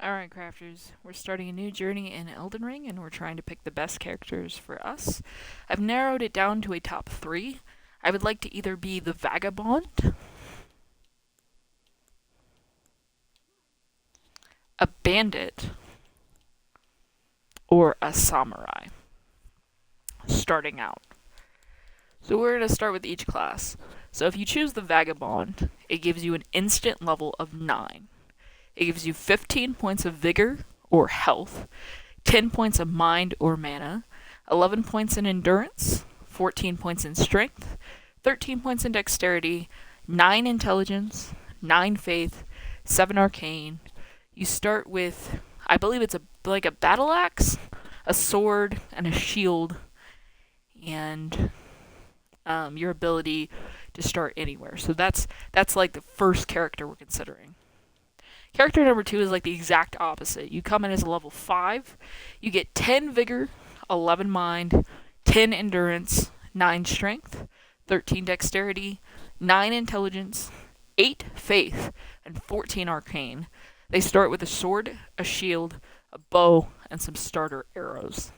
Alright, crafters, we're starting a new journey in Elden Ring and we're trying to pick the best characters for us. I've narrowed it down to a top three. I would like to either be the Vagabond, a Bandit, or a Samurai, starting out. So we're going to start with each class. So if you choose the Vagabond, it gives you an instant level of 9. It gives you 15 points of vigor or health, 10 points of mind or mana, 11 points in endurance, 14 points in strength, 13 points in dexterity, 9 intelligence, 9 faith, 7 arcane. You start with, I believe it's like a battle axe, a sword, and a shield, and your ability to start anywhere. So that's like the first character we're considering. Character number 2 is like the exact opposite. You come in as a level 5, you get 10 vigor, 11 mind, 10 endurance, 9 strength, 13 dexterity, 9 intelligence, 8 faith, and 14 arcane. They start with a sword, a shield, a bow, and some starter arrows.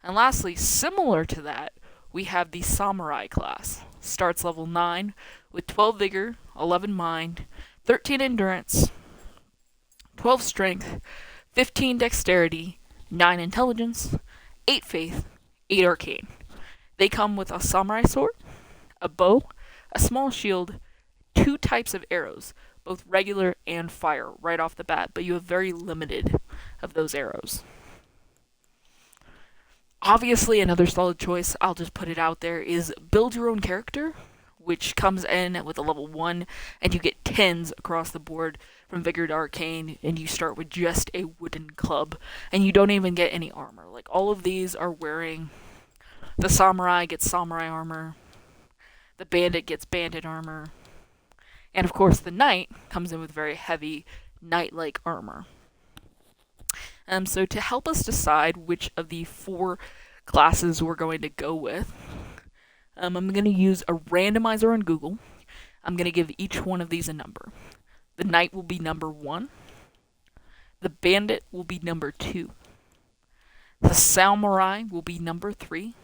And lastly, similar to that, we have the Samurai class. Starts level 9 with 12 vigor, 11 mind, 13 endurance, 12 strength, 15 dexterity, 9 intelligence, 8 faith, 8 arcane. They come with a samurai sword, a bow, a small shield, 2 types of arrows, both regular and fire, right off the bat, but you have very limited of those arrows. Obviously, another solid choice, I'll just put it out there, is build your own character, which comes in with a level 1, and you get 10s across the board from Vigor to Arcane, and you start with just a wooden club, and you don't even get any armor. Like, all of these are wearing... The Samurai gets Samurai armor, the Bandit gets Bandit armor, and of course the Knight comes in with very heavy Knight-like armor. So to help us decide which of the 4 classes we're going to go with, I'm going to use a randomizer on Google. I'm going to give each one of these a number. The Knight will be number 1. The Bandit will be number 2. The Samurai will be number 3.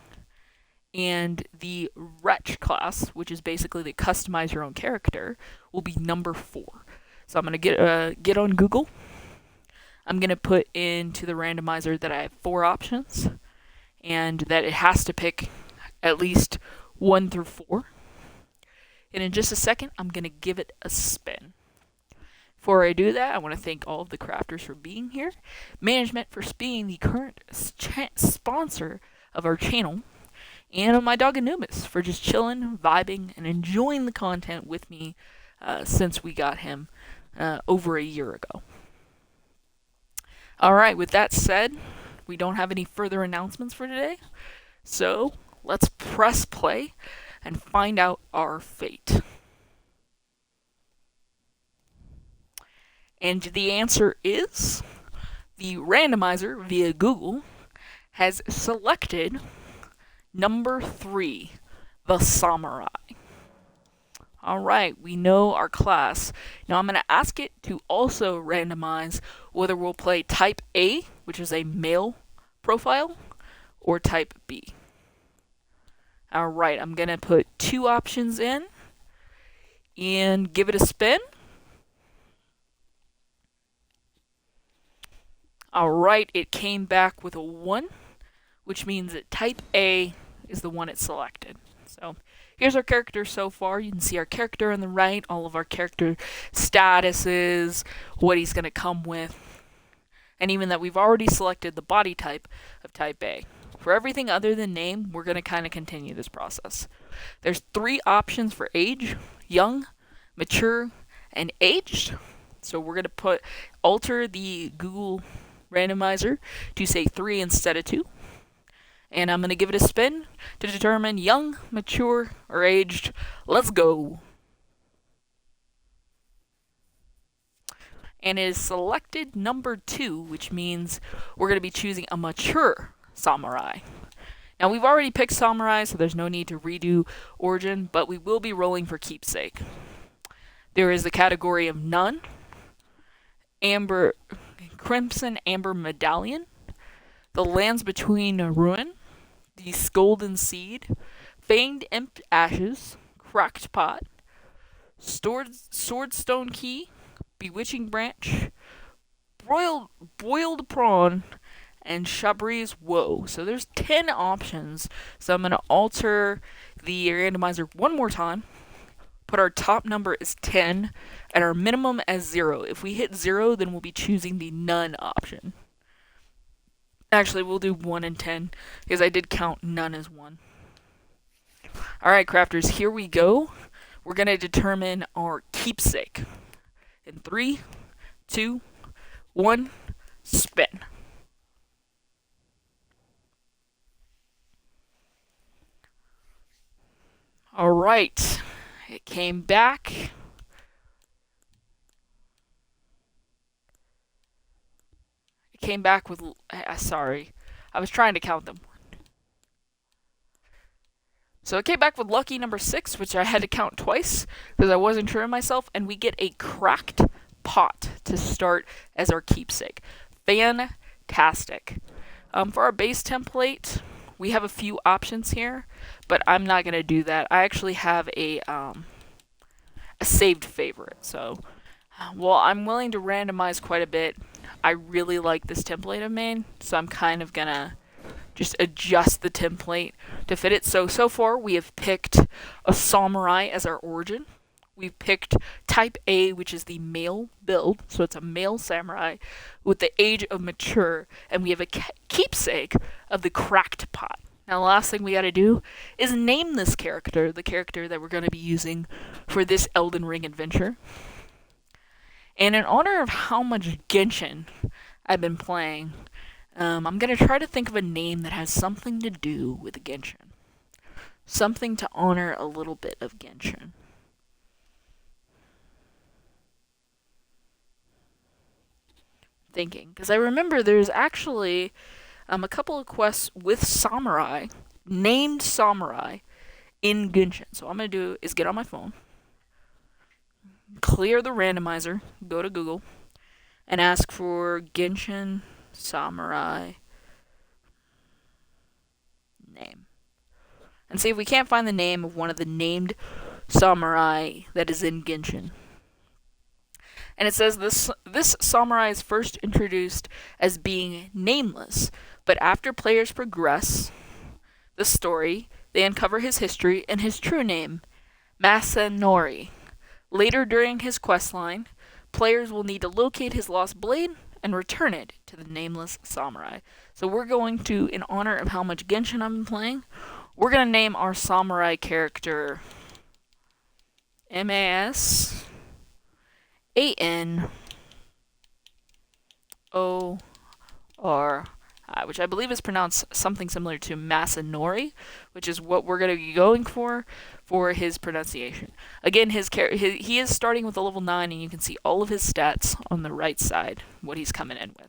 And the Wretch class, which is basically the customize your own character, will be number 4. So I'm going to get on Google. I'm going to put into the randomizer that I have 4 options, and that it has to pick at least 1 through 4. And in just a second, I'm going to give it a spin. Before I do that, I want to thank all of the crafters for being here, management for being the current sponsor of our channel, and my dog Anumis for just chilling, vibing, and enjoying the content with me since we got him over a year ago. Alright, with that said, we don't have any further announcements for today, so let's press play and find out our fate. And the answer is, the randomizer via Google has selected number 3, the Samurai. Alright, we know our class. Now I'm going to ask it to also randomize whether we'll play Type A, which is a male profile, or Type B. Alright, I'm going to put 2 options in and give it a spin. Alright, it came back with a 1, which means that Type A is the one it selected. So here's our character so far. You can see our character on the right, all of our character statuses, what he's going to come with, and even that we've already selected the body type of Type A. For everything other than name, we're going to kind of continue this process. There's 3 options for age: young, mature, and aged. So we're going to alter the Google randomizer to say 3 instead of 2. And I'm going to give it a spin to determine young, mature, or aged. Let's go. And it is selected number 2, which means we're going to be choosing a mature Samurai. Now, we've already picked Samurai, so there's no need to redo Origin, but we will be rolling for keepsake. There is the category of none, amber, Crimson Amber Medallion, the Lands Between Ruin, the Golden Seed, Fanged Imp Ashes, Cracked Pot, Swordstone Key, Bewitching Branch, Boiled Prawn, and Chabris Woe. So there's 10 options. So I'm going to alter the randomizer one more time. Put our top number as 10 and our minimum as 0. If we hit 0, then we'll be choosing the none option. Actually, we'll do 1 and 10 because I did count none as 1. Alright, crafters, here we go. We're going to determine our keepsake. In 3, 2, 1, spin. Alright, it came back. It came back with, sorry, I was trying to count them. So it came back with lucky number 6, which I had to count twice because I wasn't sure of myself, and we get a cracked pot to start as our keepsake. Fantastic. For our base template, we have a few options here, but I'm not going to do that. I actually have a saved favorite. So while I'm willing to randomize quite a bit, I really like this template I've made, so I'm kind of going to just adjust the template to fit it. So far we have picked a samurai as our origin. We've picked type A, which is the male build, so it's a male samurai with the age of mature, and we have a keepsake of the cracked pot. Now the last thing we gotta do is name this character, the character that we're gonna be using for this Elden Ring adventure. And in honor of how much Genshin I've been playing, I'm gonna try to think of a name that has something to do with Genshin. Something to honor a little bit of Genshin. Thinking, because I remember there's actually a couple of quests with samurai, named samurai, in Genshin. So what I'm going to do is get on my phone, clear the randomizer, go to Google, and ask for Genshin samurai name. And see if we can't find the name of one of the named samurai that is in Genshin. And it says this samurai is first introduced as being nameless, but after players progress the story, they uncover his history and his true name, Masanori. Later during his questline, players will need to locate his lost blade and return it to the nameless samurai. So we're going to, in honor of how much Genshin I've been playing, we're going to name our samurai character Masanori, which I believe is pronounced something similar to Masanori, which is what we're going to be going for his pronunciation. Again, he is starting with a level 9, and you can see all of his stats on the right side, what he's coming in with.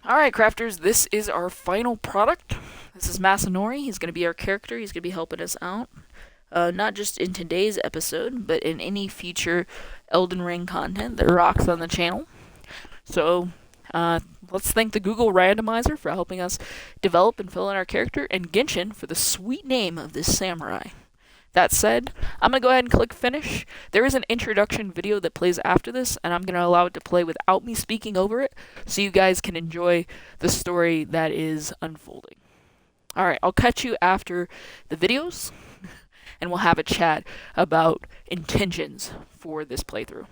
Alright, crafters, this is our final product. This is Masanori. He's going to be our character. He's going to be helping us out. Not just in today's episode, but in any future Elden Ring content that rocks on the channel. So, let's thank the Google Randomizer for helping us develop and fill in our character, and Genshin for the sweet name of this samurai. That said, I'm going to go ahead and click finish. There is an introduction video that plays after this, and I'm going to allow it to play without me speaking over it, so you guys can enjoy the story that is unfolding. Alright, I'll catch you after the videos, and we'll have a chat about intentions for this playthrough.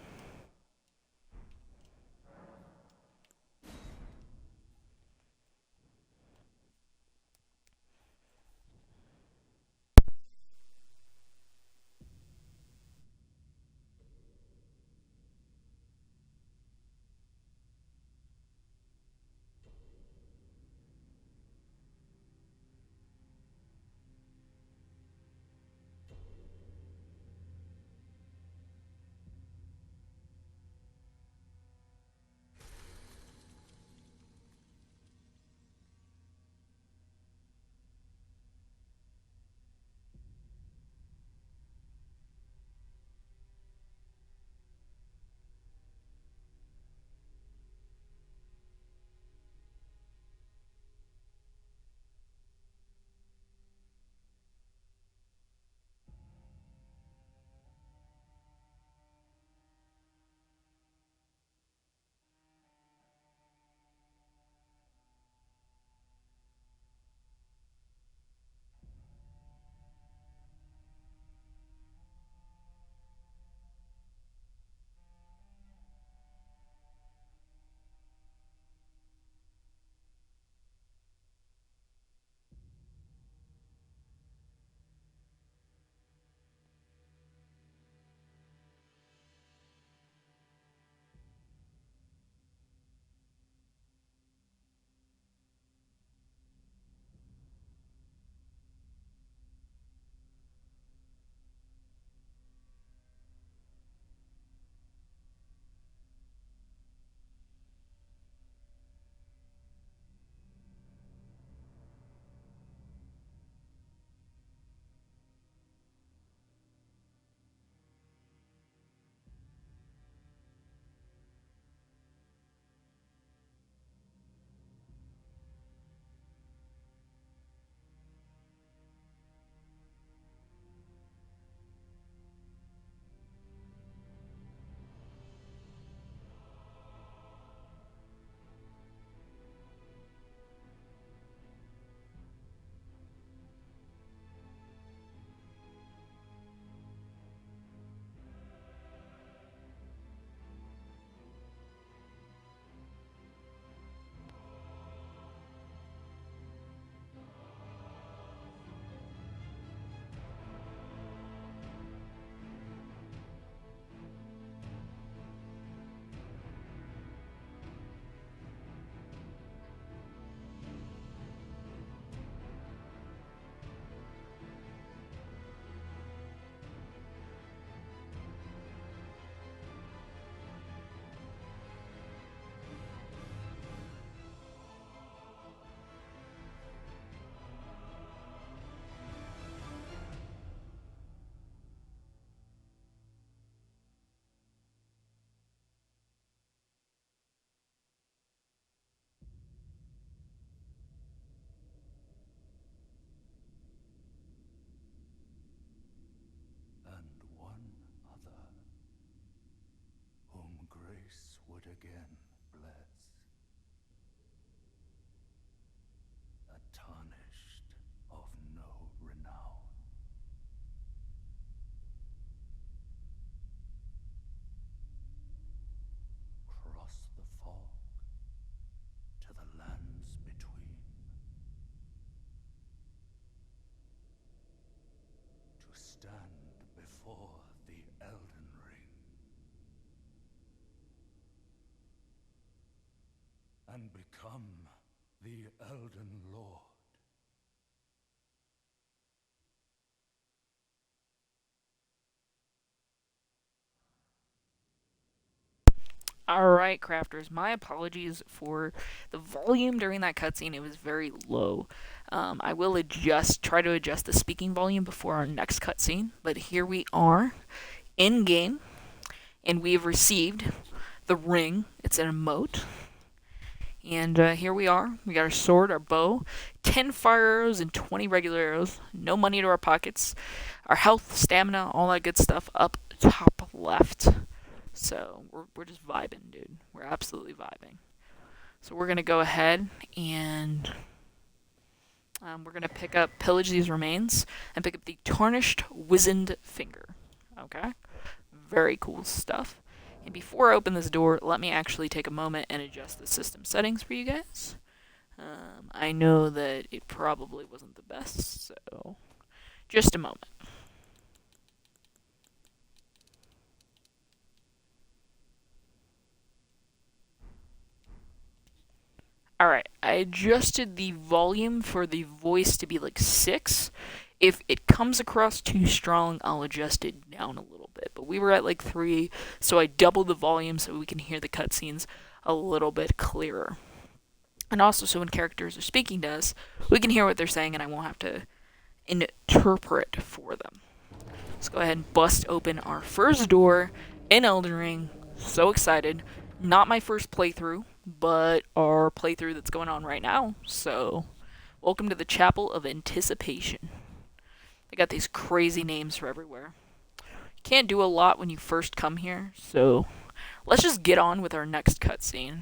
and become the Elden Lord. Alright, crafters, my apologies for the volume during that cutscene. It was very low. I will try to adjust the speaking volume before our next cutscene, but here we are in game, and we have received the ring. It's an emote. And here we are. We got our sword, our bow, 10 fire arrows, and 20 regular arrows. No money to our pockets. Our health, stamina, all that good stuff up top left. So we're just vibing, dude. We're absolutely vibing. So we're going to go ahead and we're going to pillage these remains, and pick up the tarnished, wizened finger. Okay? Very cool stuff. And before I open this door, let me actually take a moment and adjust the system settings for you guys. I know that it probably wasn't the best, so just a moment. Alright, I adjusted the volume for the voice to be like 6. If it comes across too strong, I'll adjust it down a little bit. But we were at like 3, so I doubled the volume so we can hear the cutscenes a little bit clearer. And also, so when characters are speaking to us, we can hear what they're saying and I won't have to interpret for them. Let's go ahead and bust open our first door in Elden Ring. So excited. Not my first playthrough, but our playthrough that's going on right now. So, welcome to the Chapel of Anticipation. They got these crazy names for everywhere. Can't do a lot when you first come here, so let's just get on with our next cutscene.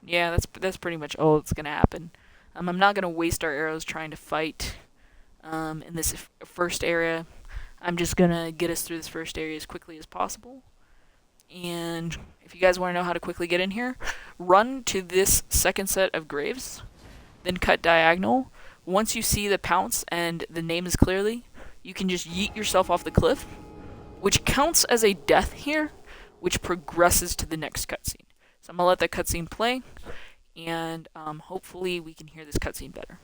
Yeah, that's pretty much all that's gonna happen. I'm not gonna waste our arrows trying to fight in this first area. I'm just gonna get us through this first area as quickly as possible. And if you guys want to know how to quickly get in here, run to this second set of graves, then cut diagonal. Once you see the pounce and the name is clearly, you can just yeet yourself off the cliff, which counts as a death here, which progresses to the next cutscene. So I'm going to let that cutscene play, and hopefully we can hear this cutscene better.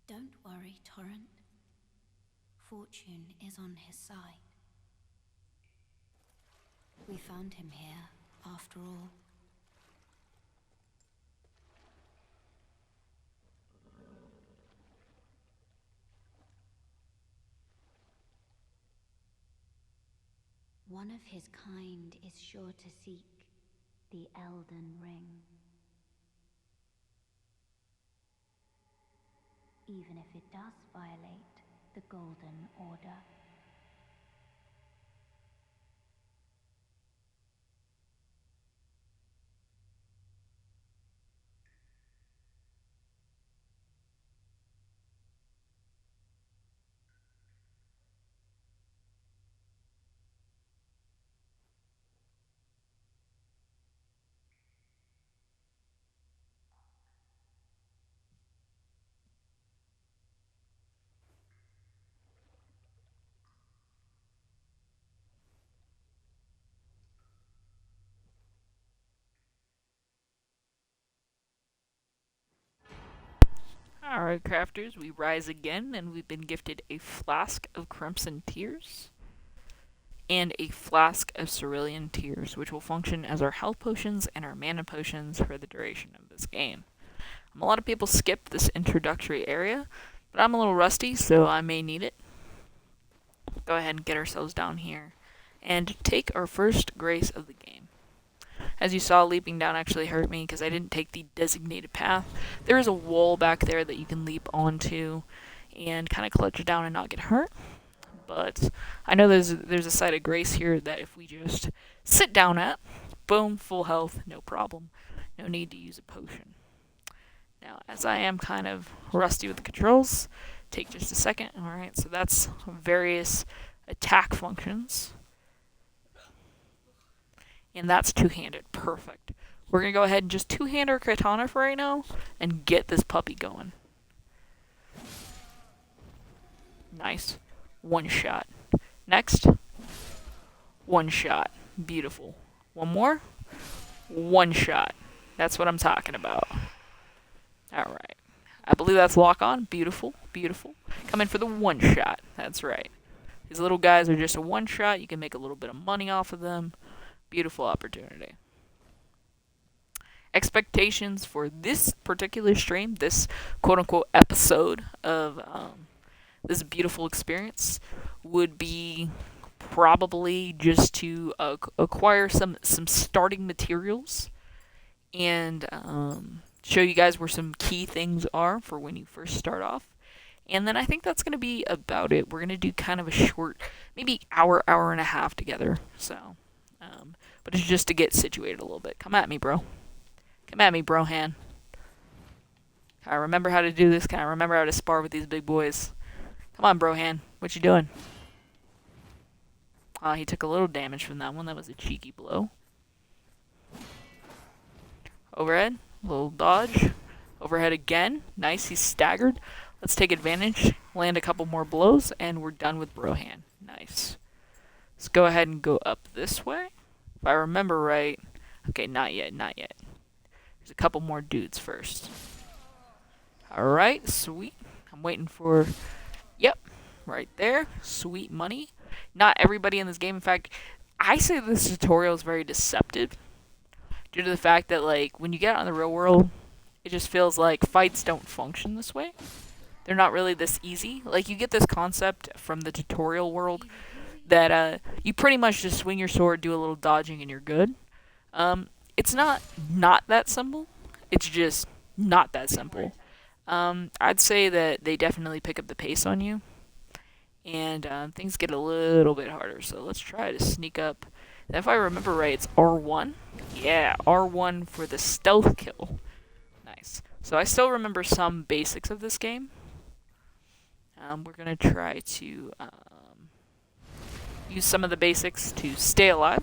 Don't worry, Torrent. Fortune is on his side. We found him here, after all. One of his kind is sure to seek the Elden Ring. Even if it does violate the Golden Order. Alright, crafters, we rise again, and we've been gifted a flask of Crimson Tears and a flask of Cerulean Tears, which will function as our health potions and our mana potions for the duration of this game. A lot of people skip this introductory area, but I'm a little rusty, so I may need it. Go ahead and get ourselves down here and take our first grace of the game. As you saw, leaping down actually hurt me because I didn't take the designated path. There is a wall back there that you can leap onto and kind of clutch it down and not get hurt. But I know there's a site of grace here that if we just sit down at, boom, full health, no problem. No need to use a potion. Now, as I am kind of rusty with the controls, take just a second. Alright, so that's various attack functions. And that's two-handed. Perfect. We're going to go ahead and just two-hand our katana for right now and get this puppy going. Nice. One shot. Next. One shot. Beautiful. One more. One shot. That's what I'm talking about. Alright. I believe that's lock on. Beautiful. Beautiful. Come in for the one shot. That's right. These little guys are just a one shot. You can make a little bit of money off of them. Beautiful opportunity. Expectations for this particular stream, this quote unquote episode of this beautiful experience, would be probably just to acquire some starting materials and show you guys where some key things are for when you first start off. And then I think that's going to be about it. We're going to do kind of a short, maybe hour and a half together. So, but it's just to get situated a little bit. Come at me, bro. Come at me, brohan. Can I remember how to do this? Can I remember how to spar with these big boys? Come on, brohan. What you doing? He took a little damage from that one. That was a cheeky blow. Overhead. Little dodge. Overhead again. Nice. He's staggered. Let's take advantage. Land a couple more blows, and we're done with brohan. Nice. Let's go ahead and go up this way. If I remember right. Okay, not yet, not yet. There's a couple more dudes first. Alright, sweet. I'm waiting for... Yep, right there. Sweet money. Not everybody in this game. In fact, I say this tutorial is very deceptive. Due to the fact that, like, when you get out in the real world, it just feels like fights don't function this way. They're not really this easy. Like, you get this concept from the tutorial world that you pretty much just swing your sword, do a little dodging, and you're good. It's not that simple. It's just not that simple. I'd say that they definitely pick up the pace on you. And things get a little bit harder. So let's try to sneak up. And if I remember right, it's R1. Yeah, R1 for the stealth kill. Nice. So I still remember some basics of this game. We're going to try to use some of the basics to stay alive.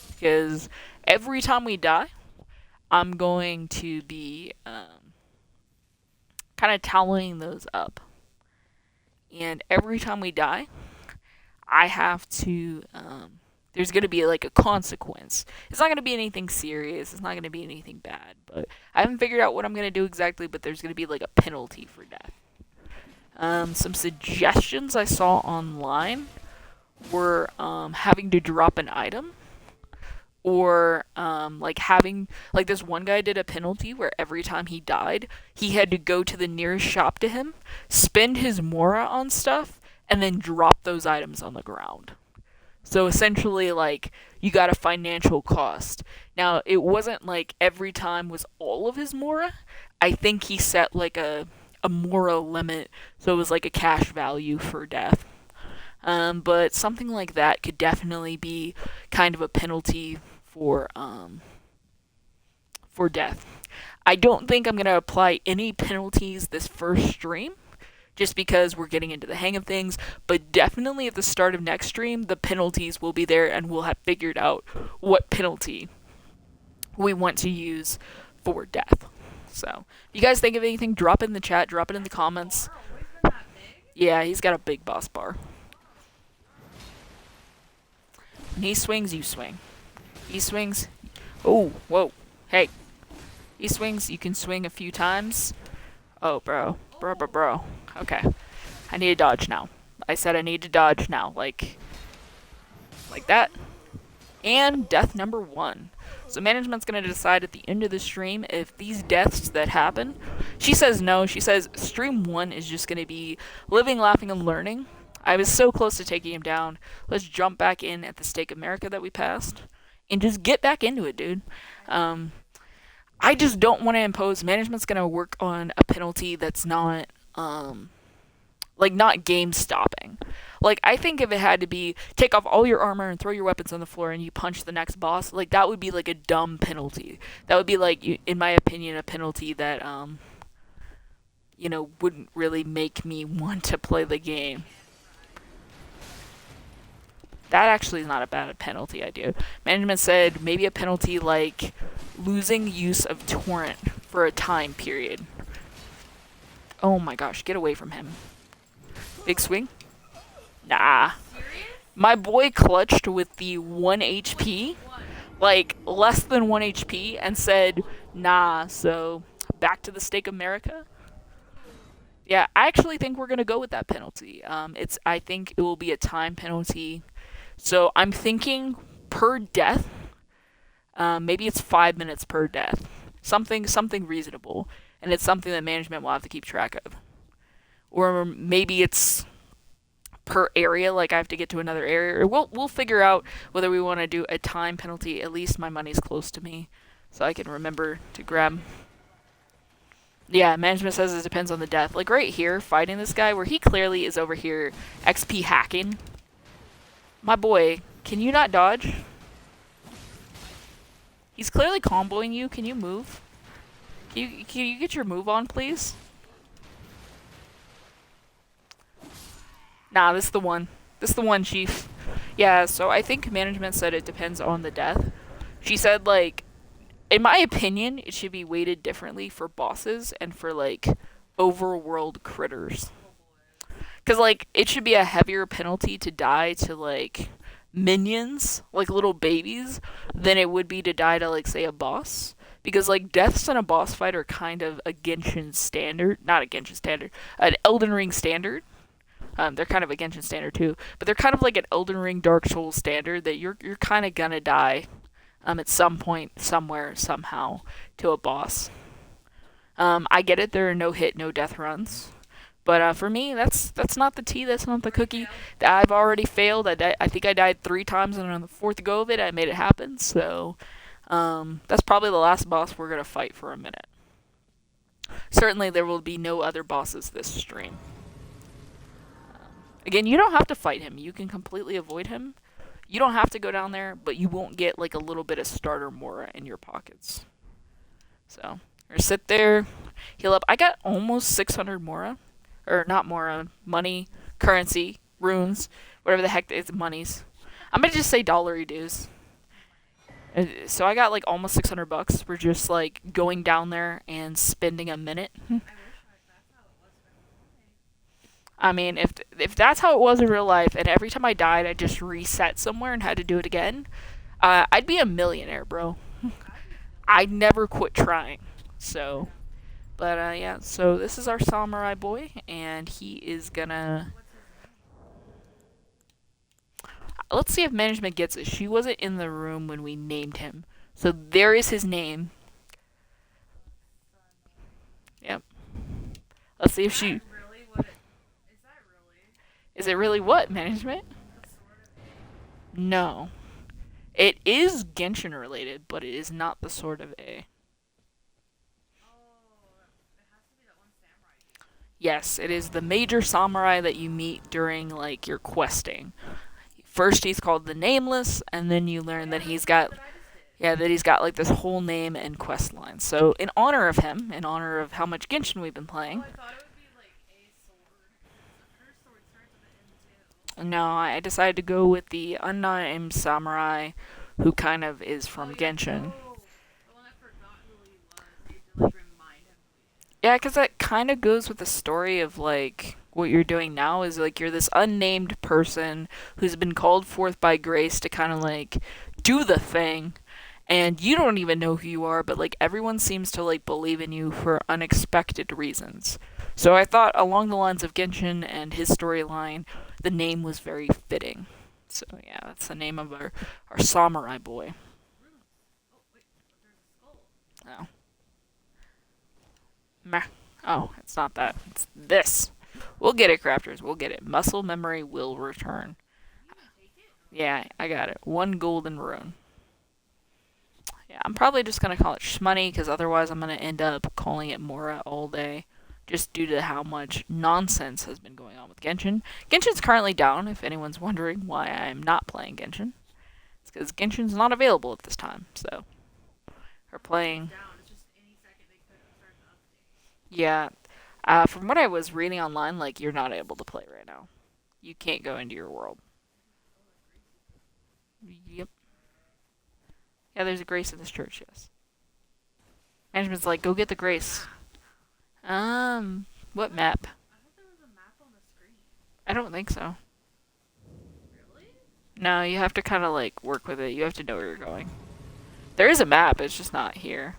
Because every time we die, I'm going to be kind of tallying those up. And every time we die, I have to... there's going to be like a consequence. It's not going to be anything serious. It's not going to be anything bad. But I haven't figured out what I'm going to do exactly, but there's going to be like a penalty for death. Some suggestions I saw online were having to drop an item. Or like having... Like this one guy did a penalty where every time he died, he had to go to the nearest shop to him, spend his mora on stuff, and then drop those items on the ground. So essentially, like, you got a financial cost. Now, it wasn't like every time was all of his mora. I think he set like a mora limit, so it was like a cash value for death. But something like that could definitely be kind of a penalty for death. I don't think I'm going to apply any penalties this first stream, just because we're getting into the hang of things, but definitely at the start of next stream, the penalties will be there, and we'll have figured out what penalty we want to use for death. So, if you guys think of anything, drop it in the chat, drop it in the comments. Yeah, he's got a big boss bar. When he swings, you swing. He swings... Oh, whoa. Hey. He swings, you can swing a few times. Oh, bro. Bro. Okay. I need to dodge now. I said I need to dodge now. Like that. And death number 1. So management's going to decide at the end of the stream if these deaths that happen... She says no. She says stream 1 is just going to be living, laughing, and learning. I was so close to taking him down. Let's jump back in at the Stake America that we passed. and just get back into it, dude. Um, I just don't want to impose. Management's gonna work on a penalty that's not like not game stopping. Like I think if it had to be take off all your armor and throw your weapons on the floor and you punch the next boss, like that would be like a dumb penalty. That would be like, in my opinion, a penalty that wouldn't really make me want to play the game. That actually is not a bad penalty idea. Management said maybe a penalty like losing use of torrent for a time period. Oh my gosh, get away from him. Big swing? Nah. My boy clutched with the 1 HP, like less than 1 HP, and said, nah, so back to the stake America. Yeah, I actually think we're gonna go with that penalty. I think it will be a time penalty. So I'm thinking per death. Maybe it's 5 minutes per death. Something reasonable, and it's something that management will have to keep track of. Or maybe it's per area, like I have to get to another area. Or we'll figure out whether we want to do a time penalty. At least my money's close to me, so I can remember to grab. Yeah, management says it depends on the death. Like right here, fighting this guy, where he clearly is over here XP hacking. My boy, can you not dodge? He's clearly comboing you. Can you move? Can you get your move on, please? Nah, this is the one. This is the one, Chief. Yeah, so I think management said it depends on the death. She said, like, in my opinion, it should be weighted differently for bosses and for, like, overworld critters. Because, like, it should be a heavier penalty to die to, like, minions, like little babies, than it would be to die to, like, say, a boss. Because, like, deaths in a boss fight are kind of a Genshin standard. Not a Genshin standard. An Elden Ring standard. They're kind of a Genshin standard too, but they're kind of like an Elden Ring, Dark Souls standard that you're kind of gonna die, at some point, somewhere, somehow, to a boss. I get it. There are no hit, no death runs, but for me, that's not the tea. That's not the cookie. I've already failed. I think I died 3 times, and on the fourth go of it, I made it happen. So that's probably the last boss we're gonna fight for a minute. Certainly, there will be no other bosses this stream. Again, you don't have to fight him. You can completely avoid him. You don't have to go down there, but you won't get like a little bit of starter Mora in your pockets. So, or sit there, heal up. I got almost 600 Mora. Or not Mora, money, currency, runes, whatever the heck it's monies. I'm gonna just say dollary dues. So I got like almost 600 bucks for just like going down there and spending a minute. I mean, if that's how it was in real life, and every time I died, I just reset somewhere and had to do it again, I'd be a millionaire, bro. I'd never quit trying. So, but yeah. So this is our samurai boy, and he is gonna. Let's see if management gets it. She wasn't in the room when we named him, so there is his name. Yep. Let's see if she. Is it really what, management? No. It is Genshin related, but it is not the Sword of A. Yes, it is the major samurai that you meet during like your questing. First he's called the Nameless, and then you learn that he's got like this whole name and quest line. So in honor of him, in honor of how much Genshin we've been playing, no, I decided to go with the unnamed samurai who kind of is from Genshin. Yeah, because that kind of goes with the story of like what you're doing now is like you're this unnamed person who's been called forth by grace to kind of like do the thing, and you don't even know who you are, but like everyone seems to like believe in you for unexpected reasons. So I thought along the lines of Genshin and his storyline, the name was very fitting. So yeah, that's the name of our samurai boy. Oh. Meh. Oh, it's not that. It's this. We'll get it, crafters. We'll get it. Muscle memory will return. Yeah, I got it. 1 golden rune. Yeah, I'm probably just gonna call it shmoney because otherwise I'm gonna end up calling it Mora all day, just due to how much nonsense has been going on with Genshin. Genshin's currently down. If anyone's wondering why I'm not playing Genshin, it's because Genshin's not available at this time. So we're playing. Yeah, from what I was reading online, like you're not able to play right now. You can't go into your world. Yep. Yeah, there's a grace in this church. Yes. Management's like, go get the grace. What map? I don't think so. No, you have to kind of like work with it. You have to know where you're going. There is a map, it's just not here.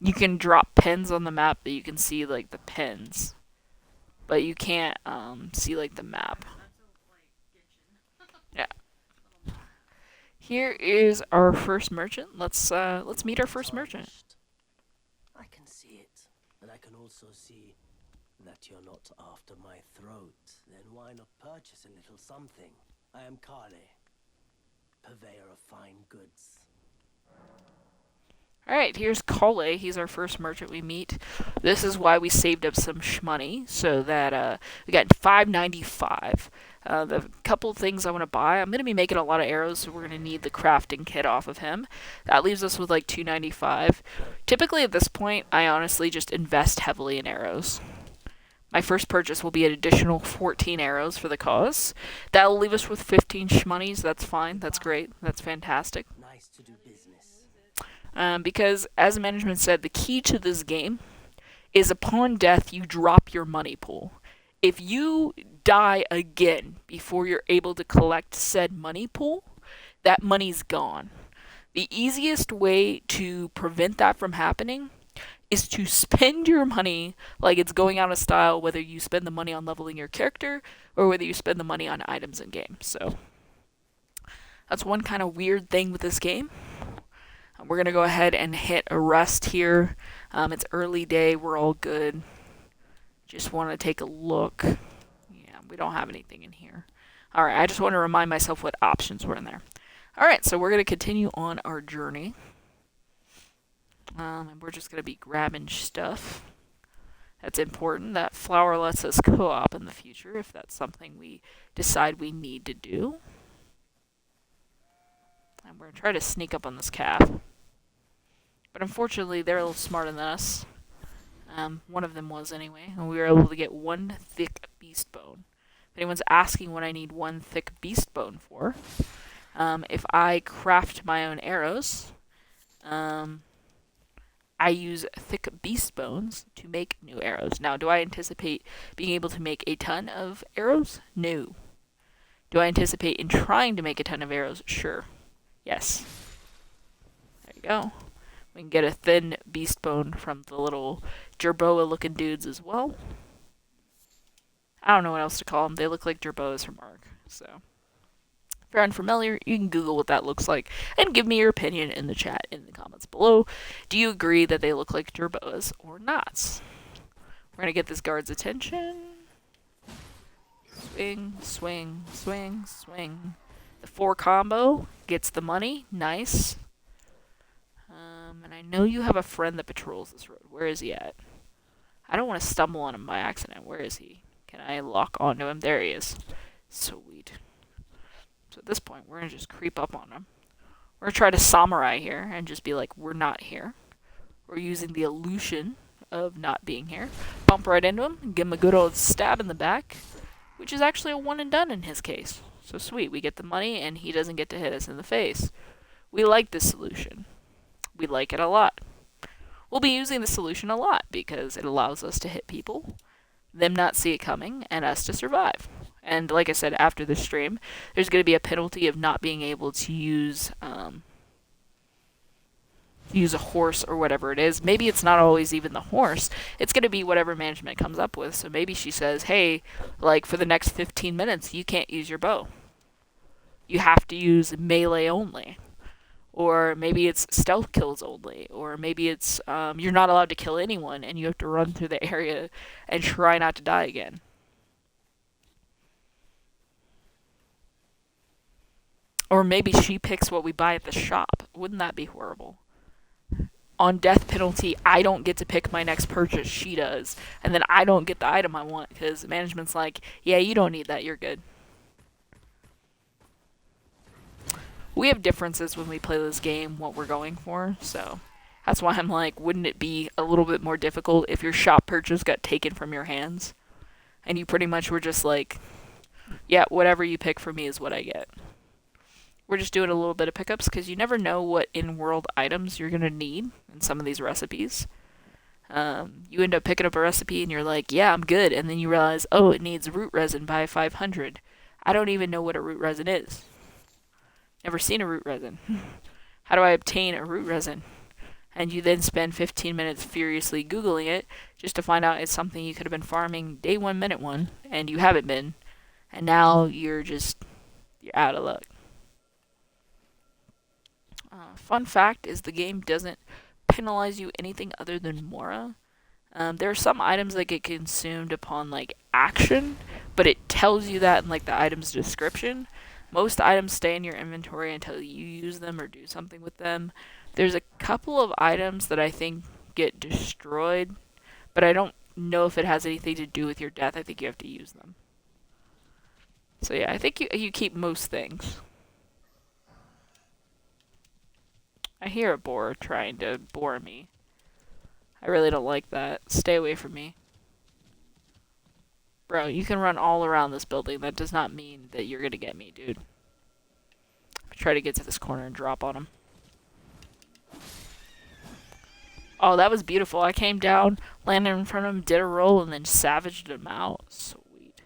You can drop pins on the map that you can see like the pins, but you can't see like the map. Yeah. Here is our first merchant. Let's meet our first merchant. Tarnished. I can see it, but I can also see that you're not after my throat. Then why not purchase a little something? I am Kale, purveyor of fine goods. Alright, here's Kale. He's our first merchant we meet. This is why we saved up some shmoney, so that we got $5.95. The couple things I want to buy, I'm going to be making a lot of arrows, so we're going to need the crafting kit off of him. That leaves us with like $2.95. Typically at this point, I honestly just invest heavily in arrows. My first purchase will be an additional 14 arrows for the cause. That'll leave us with 15 shmoneys. That's fine. That's great. That's fantastic. Nice to do business. Because, as management said, the key to this game is upon death, you drop your money pool. If you die again before you're able to collect said money pool, that money's gone. The easiest way to prevent that from happening is to spend your money like it's going out of style, whether you spend the money on leveling your character or whether you spend the money on items in game. So that's one kind of weird thing with this game. We're going to go ahead and hit a rest here. It's early day. We're all good. Just want to take a look. Yeah, we don't have anything in here. All right, I just want to remind myself what options were in there. All right, so we're going to continue on our journey. And we're just going to be grabbing stuff. That's important. That flower lets us co-op in the future if that's something we decide we need to do. And we're going to try to sneak up on this calf. But unfortunately, they're a little smarter than us. One of them was anyway, and we were able to get one thick beast bone. If anyone's asking what I need one thick beast bone for, if I craft my own arrows, I use thick beast bones to make new arrows. Now, do I anticipate being able to make a ton of arrows? No. Do I anticipate in trying to make a ton of arrows? Sure. Yes. There you go. We can get a thin beast bone from the little jerboa looking dudes as well. I don't know what else to call them. They look like jerboas from Ark. So, if you're unfamiliar, you can Google what that looks like and give me your opinion in the chat in the comments below. Do you agree that they look like jerboas or not? We're going to get this guard's attention. Swing, swing, swing, swing. The 4 combo gets the money. Nice. And I know you have a friend that patrols this road. Where is he at? I don't want to stumble on him by accident. Where is he? Can I lock onto him? There he is. Sweet. So at this point, we're going to just creep up on him. We're going to try to samurai here and just be like, we're not here. We're using the illusion of not being here. Bump right into him and give him a good old stab in the back, which is actually a one and done in his case. So sweet. We get the money and he doesn't get to hit us in the face. We like this solution. We like it a lot. We'll be using the solution a lot because it allows us to hit people, them not see it coming, and us to survive. And like I said, after this stream, there's going to be a penalty of not being able to use a horse or whatever it is. Maybe it's not always even the horse. It's going to be whatever management comes up with. So maybe she says, hey, like for the next 15 minutes, you can't use your bow. You have to use melee only. Or maybe it's stealth kills only. Or maybe it's you're not allowed to kill anyone and you have to run through the area and try not to die again. Or maybe she picks what we buy at the shop. Wouldn't that be horrible? On death penalty, I don't get to pick my next purchase. She does. And then I don't get the item I want because management's like, yeah, you don't need that. You're good. We have differences when we play this game, what we're going for. So that's why I'm like, wouldn't it be a little bit more difficult if your shop purchase got taken from your hands? And you pretty much were just like, yeah, whatever you pick for me is what I get. We're just doing a little bit of pickups because you never know what in-world items you're going to need in some of these recipes. You end up picking up a recipe and you're like, yeah, I'm good. And then you realize, oh, it needs root resin by 500. I don't even know what a root resin is. Never seen a root resin. How do I obtain a root resin? And you then spend 15 minutes furiously Googling it just to find out it's something you could have been farming day one, minute one, and you haven't been. And now you're out of luck. Fun fact is the game doesn't penalize you anything other than Mora. There are some items that get consumed upon like action, but it tells you that in like the item's description. Most items stay in your inventory until you use them or do something with them. There's a couple of items that I think get destroyed, but I don't know if it has anything to do with your death. I think you have to use them. So yeah, I think you keep most things. I hear a boar trying to bore me. I really don't like that. Stay away from me. Bro, you can run all around this building. That does not mean that you're gonna get me, dude. Try to get to this corner and drop on him. Oh, that was beautiful. I came down, landed in front of him, did a roll, and then savaged him out. Sweet.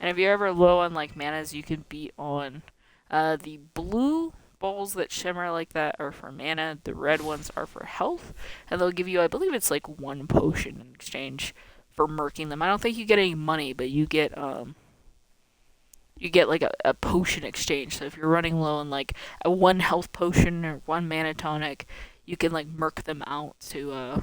And if you're ever low on like manas, you can beat on the blue balls that shimmer like that are for mana. The red ones are for health, and they'll give you, I believe it's like one potion in exchange for murking them. I don't think you get any money, but you get like a potion exchange. So if you're running low on like a one health potion or one mana tonic, you can like murk them out to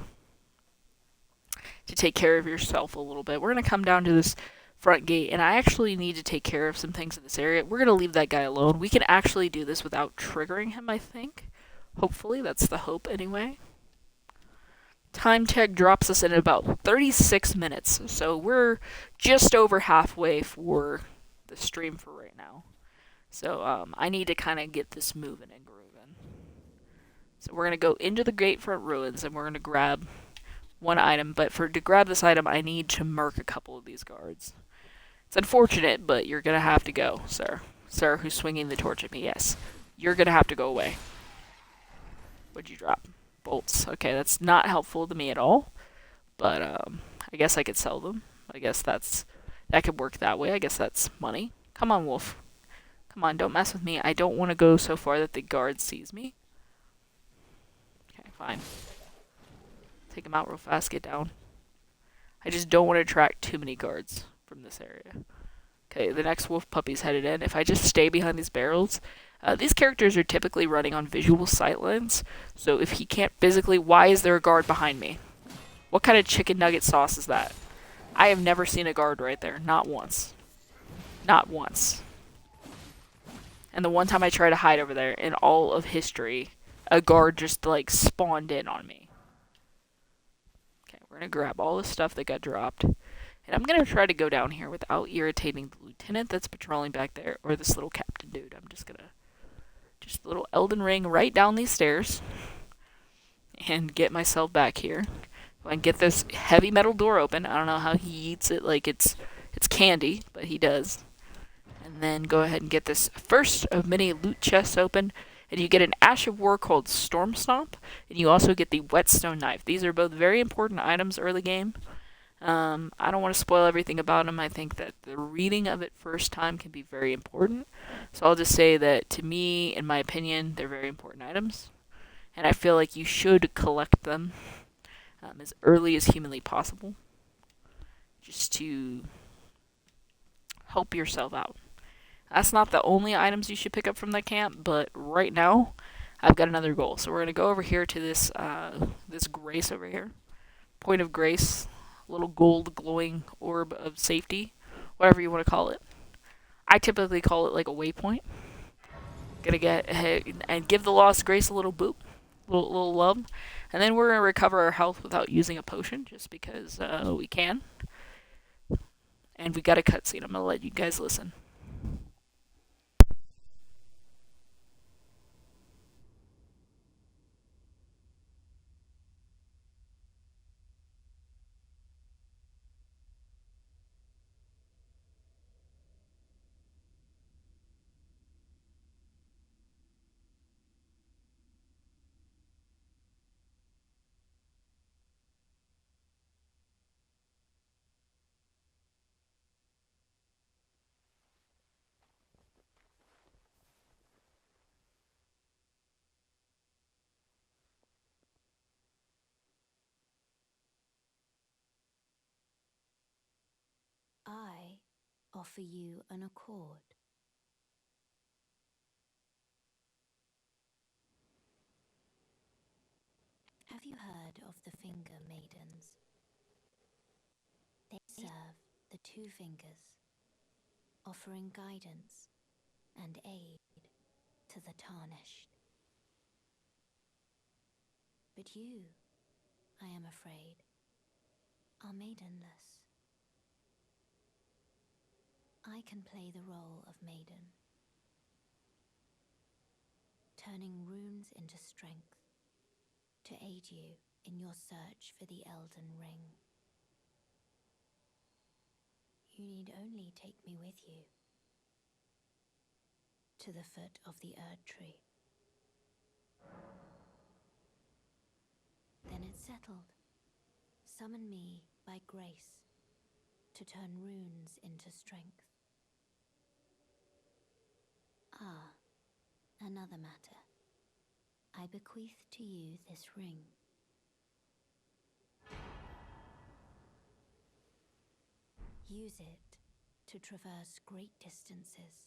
take care of yourself a little bit. We're gonna come down to this front gate, and I actually need to take care of some things in this area. We're gonna leave that guy alone. We can actually do this without triggering him, I think. Hopefully, that's the hope anyway. Time tag drops us in about 36 minutes, so we're just over halfway for the stream for right now. So I need to kind of get this moving and grooving. So we're gonna go into the Gatefront Ruins, and we're gonna grab one item. But to grab this item, I need to murk a couple of these guards. It's unfortunate, but you're gonna have to go, sir. Sir, who's swinging the torch at me? Yes, you're gonna have to go away. What'd you drop? Bolts. Okay, that's not helpful to me at all. But I guess I could sell them. I guess that could work that way. I guess that's money. Come on, wolf. Come on, don't mess with me. I don't want to go so far that the guard sees me. Okay, fine. Take him out real fast. Get down. I just don't want to attract too many guards from this area. Okay, the next wolf puppy's headed in. If I just stay behind these barrels, these characters are typically running on visual sightlines, so if he can't physically, why is there a guard behind me? What kind of chicken nugget sauce is that? I have never seen a guard right there. Not once. Not once. And the one time I tried to hide over there in all of history, a guard just like spawned in on me. Okay, we're gonna grab all the stuff that got dropped. And I'm gonna try to go down here without irritating the lieutenant that's patrolling back there, or this little captain dude. I'm just gonna just a little Elden Ring right down these stairs and get myself back here. And get this heavy metal door open. I don't know how he eats it like it's candy, but he does. And then go ahead and get this first of many loot chests open. And you get an Ash of War called Storm Stomp. And you also get the Whetstone Knife. These are both very important items early game. I don't want to spoil everything about them. I think that the reading of it first time can be very important. So I'll just say that to me, in my opinion, they're very important items. And I feel like you should collect them as early as humanly possible, just to help yourself out. That's not the only items you should pick up from that camp, but right now, I've got another goal. So we're going to go over here to this grace over here. Point of grace. little gold glowing orb of safety, whatever you want to call it. I typically call it like a waypoint. Gonna get ahead and give the Lost Grace a little boop, little love, and then we're gonna recover our health without using a potion, just because we can. And we got a cutscene. I'm gonna let you guys listen. I offer you an accord. Have you heard of the Finger Maidens? They serve the two fingers, offering guidance and aid to the tarnished. But you, I am afraid, are maidenless. I can play the role of maiden, turning runes into strength to aid you in your search for the Elden Ring. You need only take me with you to the foot of the Erd Tree. Then it's settled. Summon me by grace to turn runes into strength. Ah, another matter. I bequeath to you this ring. Use it to traverse great distances.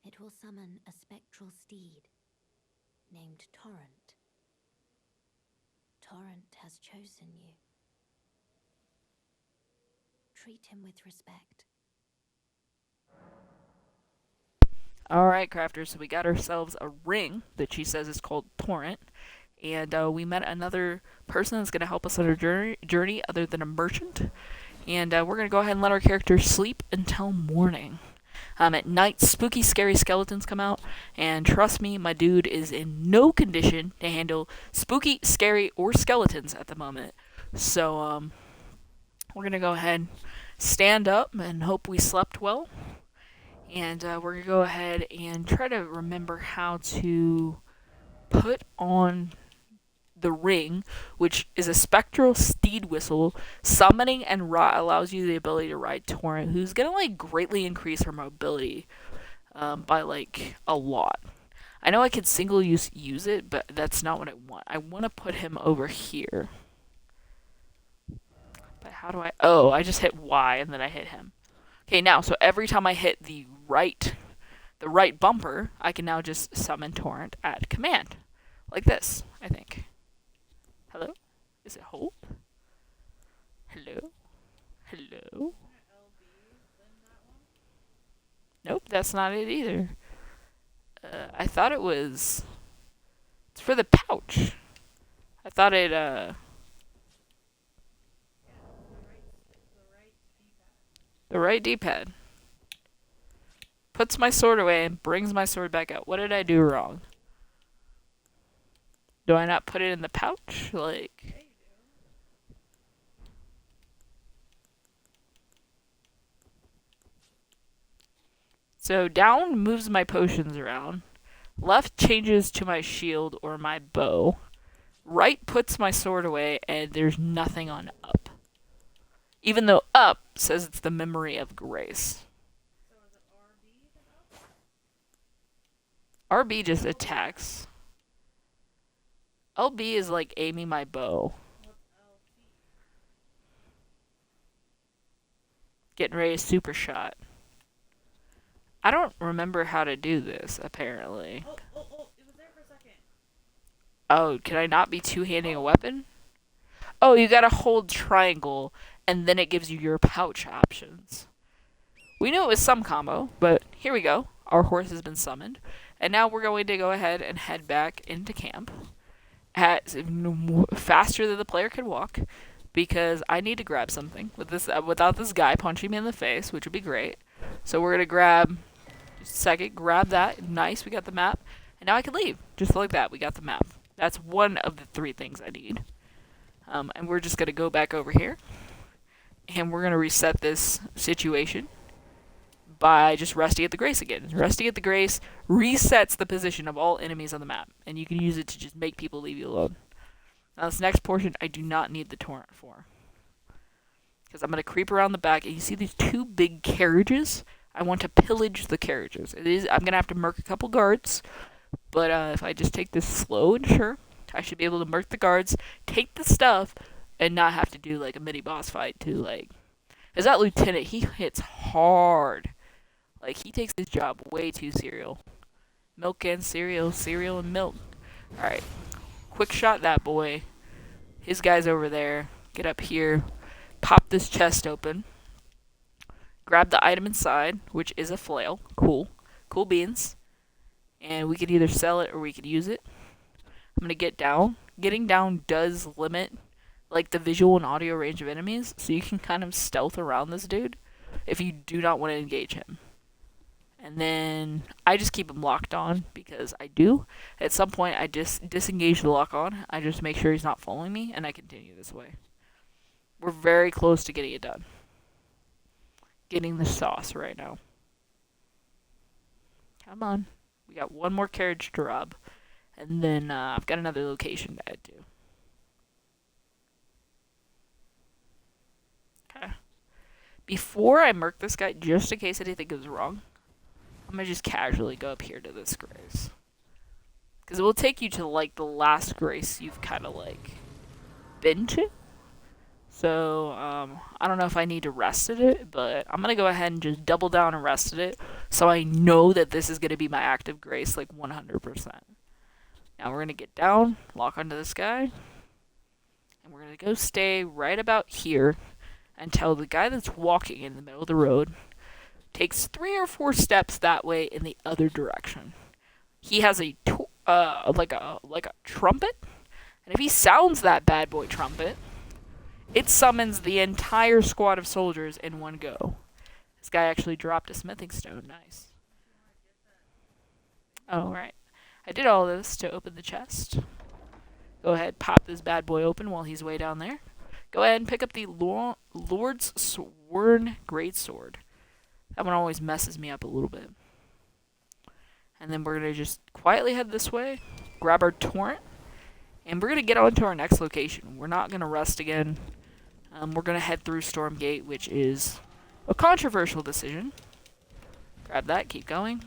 It will summon a spectral steed named Torrent. Torrent has chosen you. Treat him with respect. Alright, crafters, so we got ourselves a ring that she says is called Torrent. And we met another person that's going to help us on our journey other than a merchant. And we're going to go ahead and let our character sleep until morning. At night, spooky, scary skeletons come out, and trust me, my dude is in no condition to handle spooky, scary, or skeletons at the moment. So, we're gonna go ahead, stand up, and hope we slept well. And we're gonna go ahead and try to remember how to put on the ring, which is a spectral steed whistle. Summoning and allows you the ability to ride Torrent, who's gonna like greatly increase her mobility by like a lot. I know I could single use it, but that's not what I want. I want to put him over here. But how do I? Oh, I just hit Y and then I hit him. Okay, now so every time I hit the right bumper, I can now just summon Torrent at command, like this. I think. Hello? Is it hold? Hello? Hello? Nope, that's not it either. I thought it was. It's for the pouch. I thought it, The right D-pad. Puts my sword away and brings my sword back out. What did I do wrong? Do I not put it in the pouch? Like. So down moves my potions around. Left changes to my shield or my bow. Right puts my sword away, and there's nothing on up. Even though up says it's the memory of grace. RB just attacks. LB is like aiming my bow. Getting ready to super shot. I don't remember how to do this, apparently. It was there for a second. Oh, can I not be two-handing a weapon? Oh, you gotta hold triangle, and then it gives you your pouch options. We knew it was some combo, but here we go. Our horse has been summoned, and now we're going to go ahead and head back into camp at faster than the player can walk, because I need to grab something with this without this guy punching me in the face, which would be great. So we're gonna grab just a second, grab that. Nice, we got the map, and now I can leave just like that. We got the map. That's one of the three things I need. And we're just gonna go back over here, and we're gonna reset this situation by just resting at the Grace again. Resting at the Grace resets the position of all enemies on the map, and you can use it to just make people leave you alone. Now this next portion I do not need the torrent for, because I'm going to creep around the back, and you see these two big carriages? I want to pillage the carriages. I'm going to have to murk a couple guards, but if I just take this slow and sure, I should be able to murk the guards, take the stuff, and not have to do like a mini boss fight to like... Because that lieutenant, he hits hard. Like, he takes his job way too serial. Milk and cereal, cereal and milk. Alright, quick shot that boy. His guy's over there. Get up here. Pop this chest open. Grab the item inside, which is a flail. Cool. Cool beans. And we could either sell it or we could use it. I'm gonna get down. Getting down does limit like the visual and audio range of enemies, so you can kind of stealth around this dude if you do not want to engage him. And then I just keep him locked on because I do. At some point, I just disengage the lock on. I just make sure he's not following me, and I continue this way. We're very close to getting it done. Getting the sauce right now. Come on. We got one more carriage to rob. And then I've got another location to add to. Okay. Before I murk this guy, just in case anything goes wrong, I'm gonna just casually go up here to this grace. Because it will take you to, like, the last grace you've kind of, like, been to. So, I don't know if I need to rest at it, but I'm gonna go ahead and just double down and rest at it, so I know that this is gonna be my active grace, like, 100%. Now we're gonna get down, lock onto this guy, and we're gonna go stay right about here until the guy that's walking in the middle of the road takes 3 or 4 steps that way in the other direction. He has a like a trumpet, and if he sounds that bad boy trumpet, it summons the entire squad of soldiers in one go. This guy actually dropped a smithing stone. Nice. Oh, right. I did all this to open the chest. Go ahead, pop this bad boy open while he's way down there. Go ahead and pick up the Lord's Sworn Greatsword. That one always messes me up a little bit. And then we're going to just quietly head this way, grab our torrent, and we're going to get on to our next location. We're not going to rest again. We're going to head through Stormgate, which is a controversial decision. Grab that, keep going.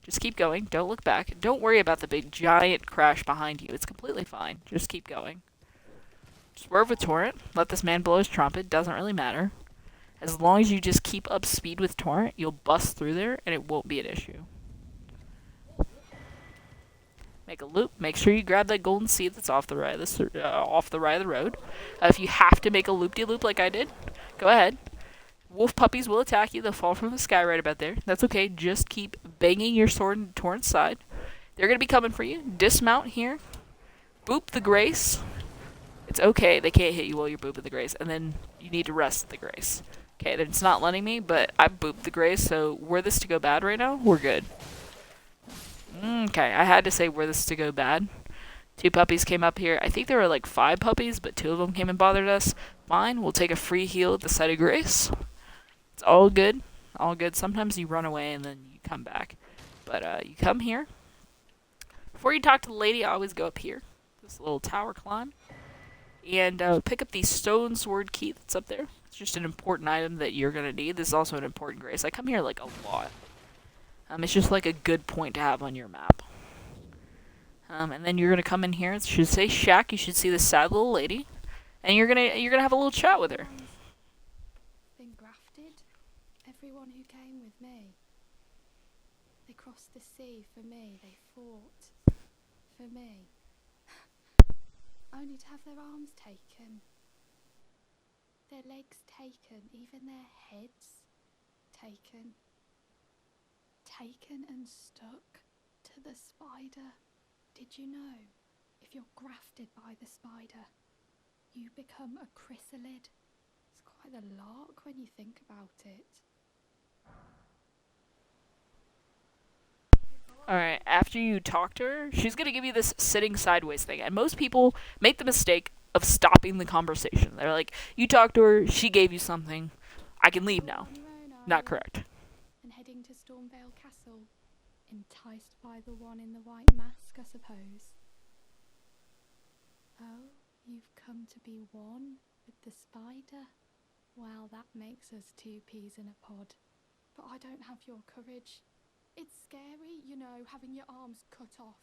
Just keep going, don't look back. Don't worry about the big giant crash behind you. It's completely fine. Just keep going. Swerve with torrent, let this man blow his trumpet, doesn't really matter. As long as you just keep up speed with torrent, you'll bust through there and it won't be an issue. Make a loop. Make sure you grab that golden seed that's off the right of the road. If you have to make a loop-de-loop like I did, go ahead. Wolf puppies will attack you. They'll fall from the sky right about there. That's okay. Just keep banging your sword into Torrent's side. They're going to be coming for you. Dismount here. Boop the grace. It's okay. They can't hit you while you're booping the grace. And then you need to rest the grace. Okay, then it's not letting me, but I booped the grace, so were this to go bad right now, we're good. Okay, I had to say were this to go bad. 2 puppies came up here. I think there were like 5 puppies, but 2 of them came and bothered us. Fine, we'll take a free heal at the site of grace. It's all good. All good. Sometimes you run away and then you come back. But you come here. Before you talk to the lady, I always go up here. This little tower climb. And pick up the stone sword key that's up there. It's just an important item that you're going to need. This is also an important grace. I come here like a lot. It's just like a good point to have on your map. And then you're going to come in here. It should say shack. You should see this sad little lady. And you're gonna have a little chat with her. Been grafted. Everyone who came with me. They crossed the sea for me. They fought for me. only to have their arms taken, their legs taken, even their heads taken. Taken and stuck to the spider. Did you know, if you're grafted by the spider, you become a chrysalid? It's quite a lark when you think about it. Alright, after you talk to her, she's gonna give you this sitting sideways thing. And most people make the mistake of stopping the conversation. They're like, you talked to her, she gave you something, I can leave now. On your own, are Not you? correct. And heading to Stormvale Castle, enticed by the one in the white mask, I suppose. Oh, you've come to be one with the spider? Well, that makes us two peas in a pod. But I don't have your courage. It's scary, you know, having your arms cut off,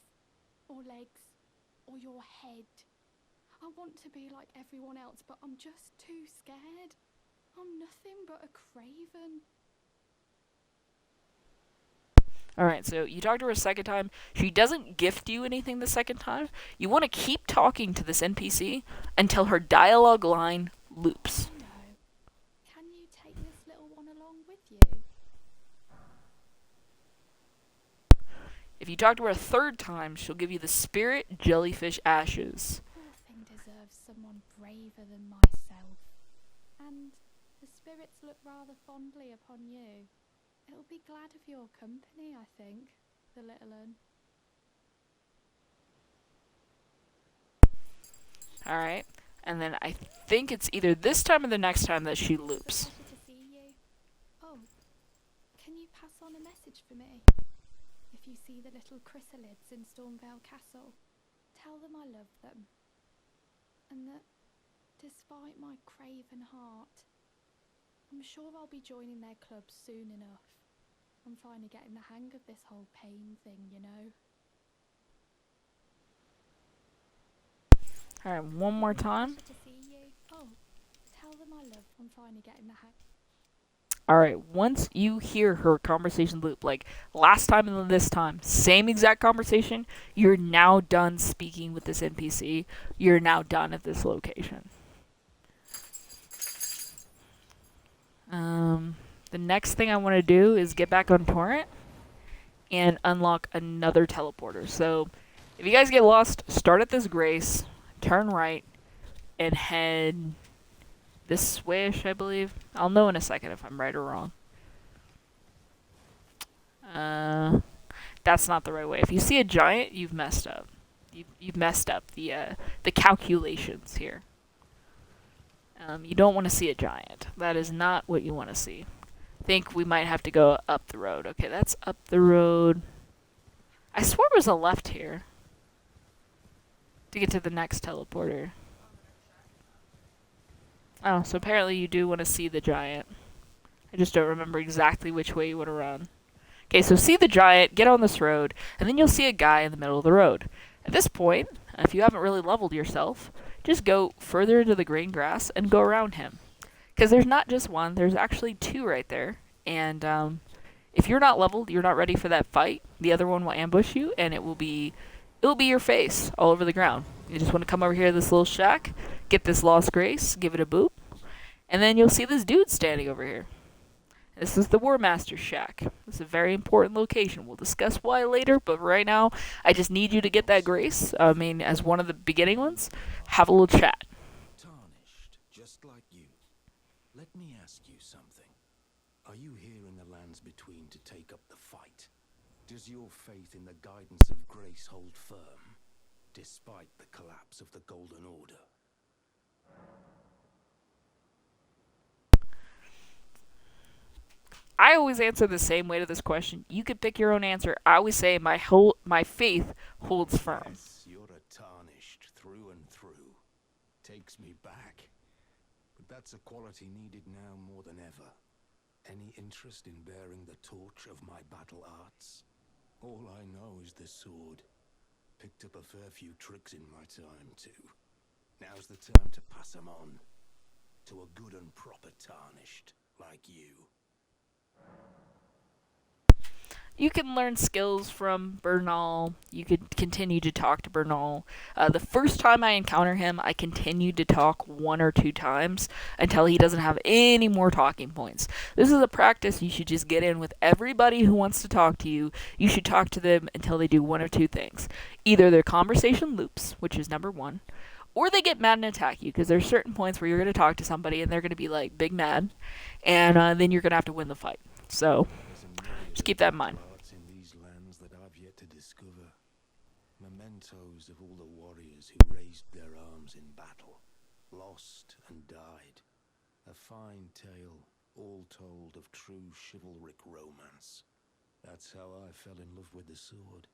or legs, or your head. I want to be like everyone else, but I'm just too scared. I'm nothing but a craven. Alright, so you talk to her a second time. She doesn't gift you anything the second time. You want to keep talking to this NPC until her dialogue line loops. No. Can you take this little one along with you? If you talk to her a third time, she'll give you the spirit jellyfish ashes. Poor thing deserves someone braver than myself. And the spirits look rather fondly upon you. It'll be glad of your company, I think, the little un. Alright, and then I think it's either this time or the next time that she It's a loops. pleasure to see you. Oh, can you pass on a message for me? If you see the little chrysalids in Stormvale Castle, tell them I love them. And that, despite my craven heart, I'm sure I'll be joining their club soon enough. I'm finally getting the hang of this whole pain thing, you know. Alright, one more time. Pleasure to see you. Oh, tell them I love. I'm finally getting the hang. Alright, once you hear her conversation loop, like last time and then this time, same exact conversation, you're now done speaking with this NPC. You're now done at this location. The next thing I want to do is get back on Torrent and unlock another teleporter. So, if you guys get lost, start at this Grace, turn right, and head this wayish, I believe. I'll know in a second if I'm right or wrong. That's not the right way. If you see a giant, you've messed up. You've messed up the calculations here. You don't want to see a giant. That is not what you want to see. I think we might have to go up the road. Okay, that's up the road. I swore there was a left here to get to the next teleporter. Oh, so apparently you do want to see the giant. I just don't remember exactly which way you want to run. Okay, so see the giant, get on this road, and then you'll see a guy in the middle of the road. At this point, if you haven't really leveled yourself, just go further into the green grass and go around him. Because there's not just one, there's actually two right there. And if you're not leveled, you're not ready for that fight, the other one will ambush you, and it'll be your face all over the ground. You just want to come over here to this little shack, get this Lost Grace, give it a boop, and then you'll see this dude standing over here. This is the War Master's shack. This is a very important location. We'll discuss why later, but right now, I just need you to get that Grace. I mean, as one of the beginning ones, have a little chat. Tarnished, just like you. Let me ask you something. Are you here in the lands between to take up the fight? Does your faith in the guidance of grace hold firm, despite the collapse of the Golden Order? I always answer the same way to this question. You could pick your own answer. I always say my faith holds firm. Yes, you're a tarnished through and through. Takes me back. But that's a quality needed now more than ever. Any interest in bearing the torch of my battle arts? All I know is the sword. Picked up a fair few tricks in my time, too. Now's the time to pass 'em on. To a good and proper tarnished, like you. You can learn skills from Bernal. You could continue to talk to Bernal. The first time I encounter him, I continued to talk 1 or 2 times until he doesn't have any more talking points. This is a practice you should just get in with everybody who wants to talk to you. You should talk to them until they do 1 or 2 things. Either their conversation loops, which is number one, or they get mad and attack you, because there's certain points where you're going to talk to somebody and they're going to be like big mad, and then you're going to have to win the fight. So There's a myriad just of keep that in mind. martial arts in these lands that I've yet to discover. Mementos of all the warriors who raised their arms in battle, lost and died. A fine tale, all told, of true chivalric romance. That's how I fell in love with the sword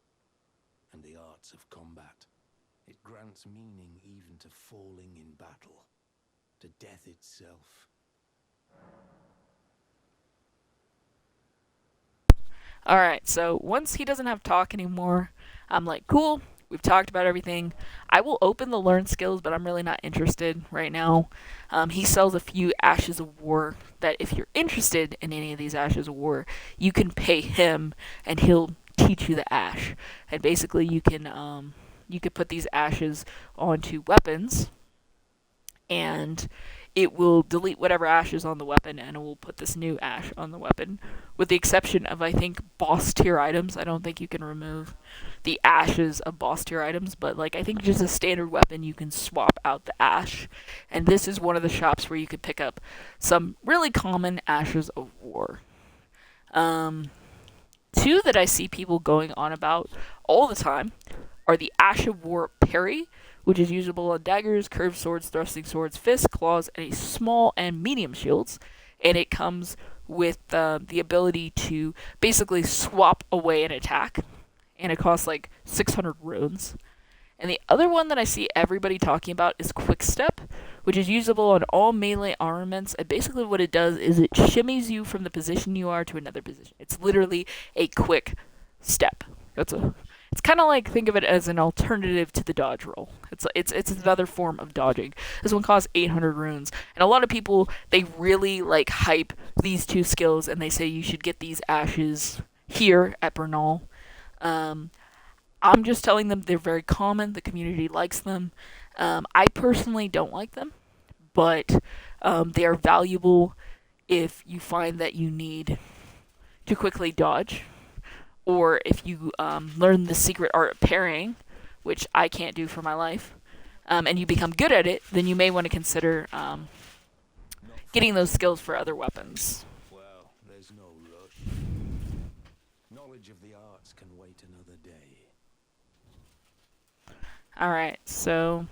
and the arts of combat. It grants meaning even to falling in battle, to death itself. Alright, so once he doesn't have talk anymore, I'm like, cool, we've talked about everything. I will open the learn skills, but I'm really not interested right now. He sells a few Ashes of War that if you're interested in any of these Ashes of War, you can pay him and he'll teach you the Ash. And basically you could put these ashes onto weapons, and it will delete whatever ash is on the weapon, and it will put this new ash on the weapon. With the exception of, I think, boss tier items, I don't think you can remove the ashes of boss tier items, but like I think just a standard weapon, you can swap out the ash. And this is one of the shops where you could pick up some really common Ashes of War. Two that I see people going on about all the time are the Ash of War parry, which is usable on daggers, curved swords, thrusting swords, fists, claws, and a small and medium shields. And it comes with the ability to basically swap away an attack, and it costs like 600 runes. And the other one that I see everybody talking about is Quick Step, which is usable on all melee armaments. And basically, what it does is it shimmies you from the position you are to another position. It's literally a quick step. It's kind of like, think of it as an alternative to the dodge roll. It's another form of dodging. This one costs 800 runes, and a lot of people, they really like hype these two skills, and they say you should get these ashes here at Bernal. I'm just telling them they're very common. The community likes them. I personally don't like them, but they are valuable if you find that you need to quickly dodge, or if you learn the secret art of parrying, which I can't do for my life, and you become good at it, then you may want to consider getting those skills for other weapons. Well, there's no rush. Knowledge of the arts can wait another day. Alright, so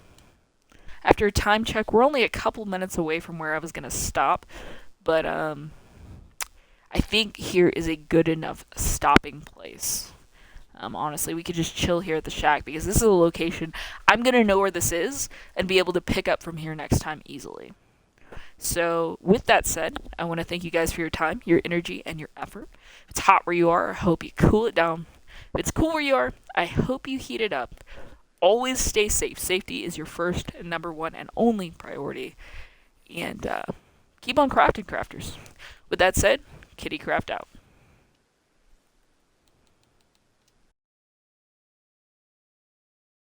after a time check, we're only a couple minutes away from where I was going to stop, but I think here is a good enough stopping place. Honestly, we could just chill here at the shack, because this is a location I'm going to know where this is and be able to pick up from here next time easily. So, with that said, I want to thank you guys for your time, your energy, and your effort. If it's hot where you are, I hope you cool it down. If it's cool where you are, I hope you heat it up. Always stay safe. Safety is your first and number one and only priority. And keep on crafting, crafters. With that said, Kitty Craft out.